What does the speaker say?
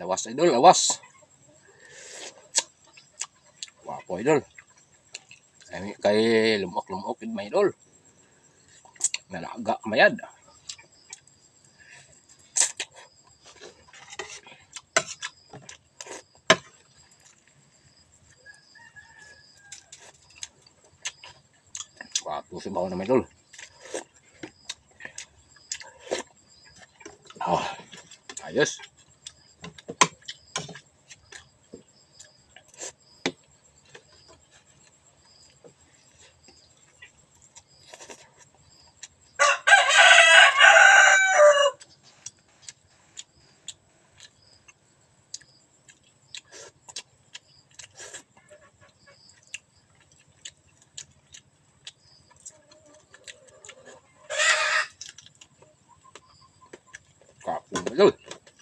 Lawas idol, lawas. Wapo idol. Kay lumok-lumok din may idol. Nalaga mayad. Wapo si bawa na idol. Ayos. Kapung idol.